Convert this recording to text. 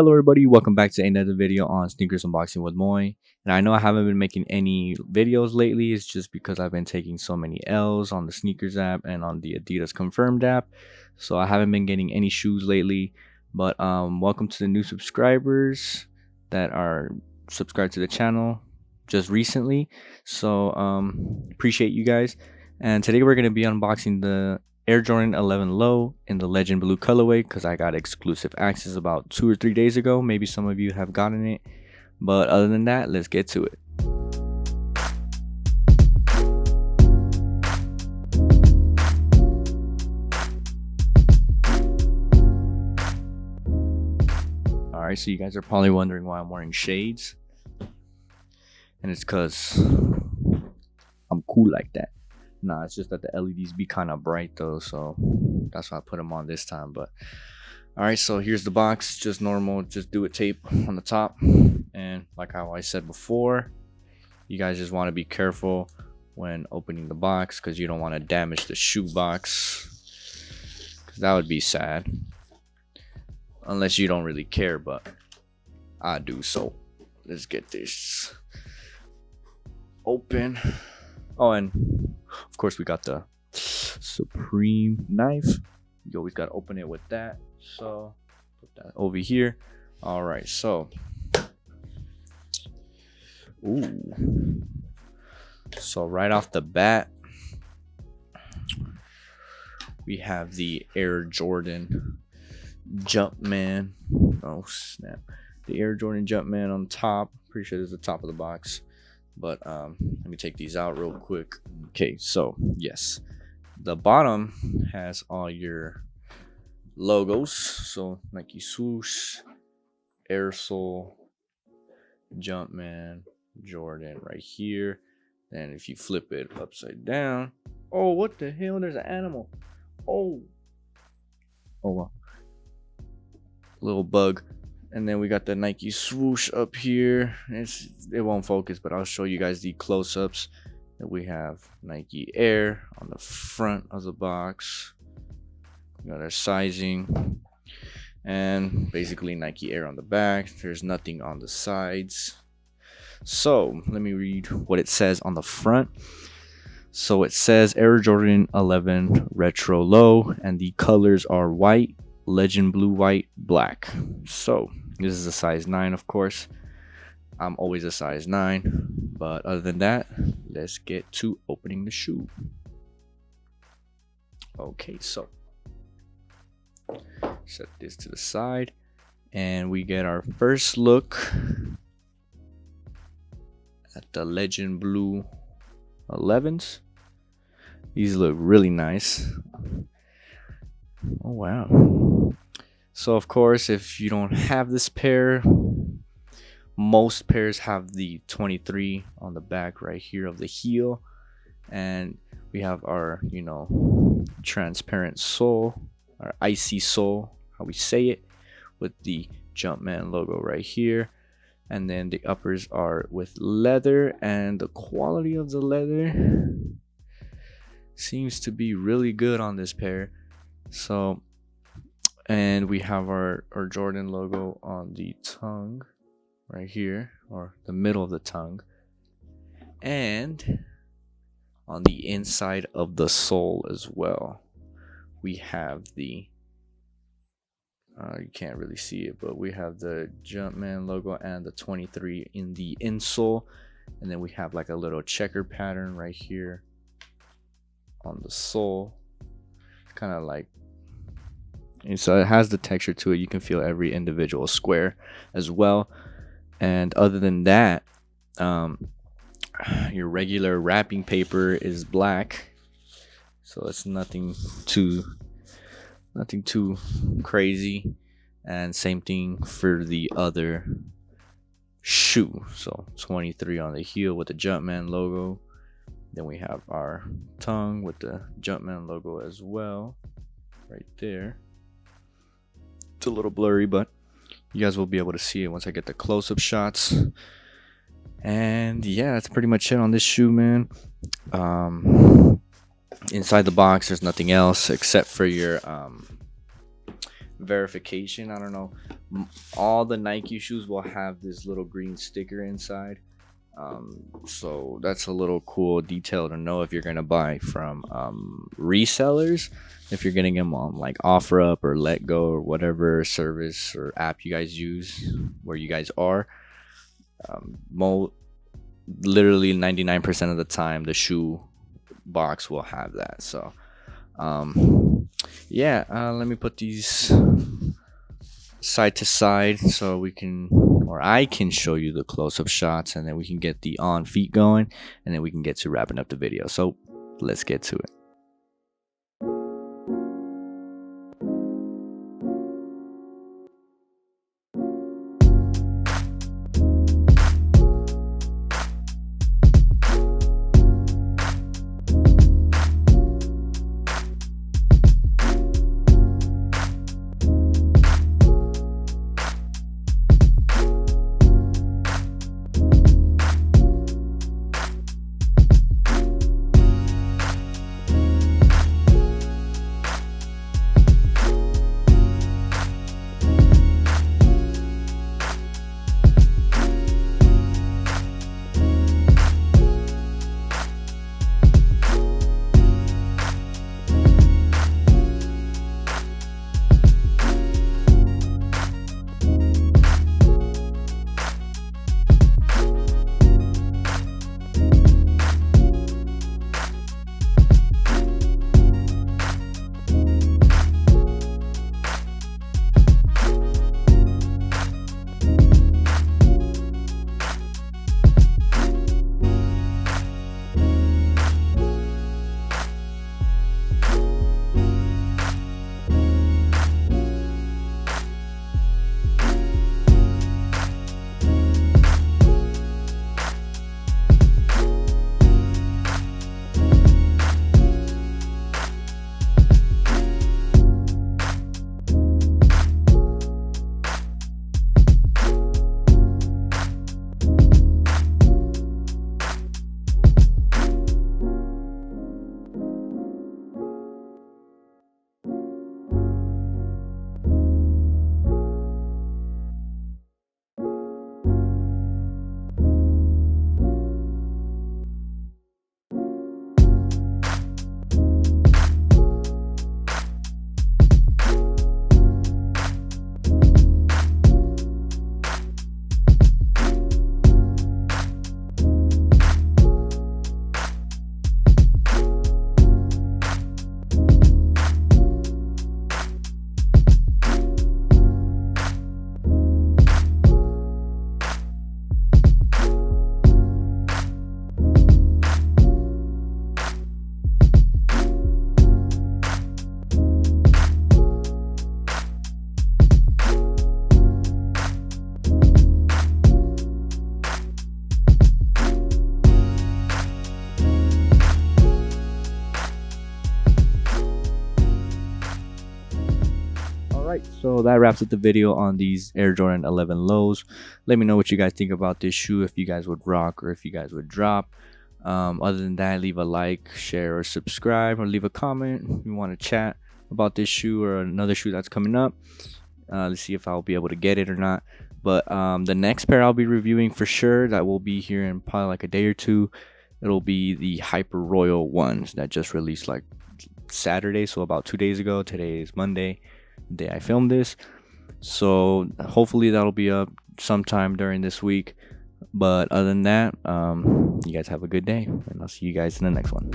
Hello everybody, welcome back to another video on sneakers unboxing with Moy. And I know I haven't been making any videos lately. It's just because I've been taking so many L's on the sneakers app and on the Adidas Confirmed app. So I haven't been getting any shoes lately. But welcome to the new subscribers that are subscribed to the channel just recently. So appreciate you guys. And today we're going to be unboxing the Air Jordan 11 Low in the Legend Blue colorway because I got exclusive access about 2 or 3 days ago. Maybe some of you have gotten it, but other than that, let's get to it. Alright, so you guys are probably wondering why I'm wearing shades, and it's because I'm cool like that. Nah, it's just that the LEDs be kind of bright though, so that's why I put them on this time. But all right, so here's the box, just normal, just do it tape on the top. And like how I said before, you guys just want to be careful when opening the box because you don't want to damage the shoe box, because that would be sad, unless you don't really care, but I do. So let's get this open. Oh, and of course we got the Supreme knife. You always got to open it with that, so put that over here. All right, so so right off the bat we have the Air Jordan Jumpman. Oh snap, the Air Jordan Jumpman on top. Pretty sure this is the top of the box, but let me take these out real quick. Okay, so yes, the bottom has all your logos, so Nike swoosh, Air Soul, Jumpman, Jordan right here. And if you flip it upside down, oh, what the hell, there's an animal. Oh wow, little bug. And then we got the Nike swoosh up here. It won't focus, but I'll show you guys the close-ups. That we have Nike Air on the front of the box. We got our sizing, and basically Nike Air on the back. There's nothing on the sides. So let me read what it says on the front. So it says Air Jordan 11 Retro Low, and the colors are white, Legend Blue, white, black. So this is a size 9, of course. I'm always a size 9, but other than that, let's get to opening the shoe. Okay, so set this to the side, and we get our first look at the Legend Blue 11s. These look really nice. Oh wow. So of course, if you don't have this pair, most pairs have the 23 on the back right here of the heel, and we have our, you know, transparent sole, our icy sole, how we say it, with the Jumpman logo right here. And then the uppers are with leather, and the quality of the leather seems to be really good on this pair. So, and we have our Jordan logo on the tongue right here, or the middle of the tongue, and on the inside of the sole as well. We have the you can't really see it, but we have the Jumpman logo and the 23 in the insole, and then we have like a little checker pattern right here on the sole, kind of like, and so it has the texture to it. You can feel every individual square as well. And other than that, your regular wrapping paper is black, so it's nothing too crazy. And same thing for the other shoe. So 23 on the heel with the Jumpman logo. Then we have our tongue with the Jumpman logo as well, right there. It's a little blurry, but you guys will be able to see it once I get the close-up shots. And yeah, that's pretty much it on this shoe, man. Inside the box, there's nothing else except for your verification. I don't know. All the Nike shoes will have this little green sticker inside. So that's a little cool detail to know if you're gonna buy from resellers. If you're getting them on like OfferUp or Let Go or whatever service or app you guys use where you guys are, literally 99% of the time the shoe box will have that. So yeah, let me put these side to side so we can, or I can show you the close-up shots, and then we can get the on feet going, and then we can get to wrapping up the video. So let's get to it. Right, so that wraps up the video on these Air Jordan 11 lows. Let me know what you guys think about this shoe, if you guys would rock or if you guys would drop. Other than that, leave a like, share, or subscribe, or leave a comment if you want to chat about this shoe or another shoe that's coming up. Let's see if I'll be able to get it or not. But the next pair I'll be reviewing for sure, that will be here in probably like a day or two. It'll be the Hyper Royal ones that just released like Saturday, so about 2 days ago. Today is Monday, the day I filmed this, so hopefully that'll be up sometime during this week. But other than that, you guys have a good day, and I'll see you guys in the next one.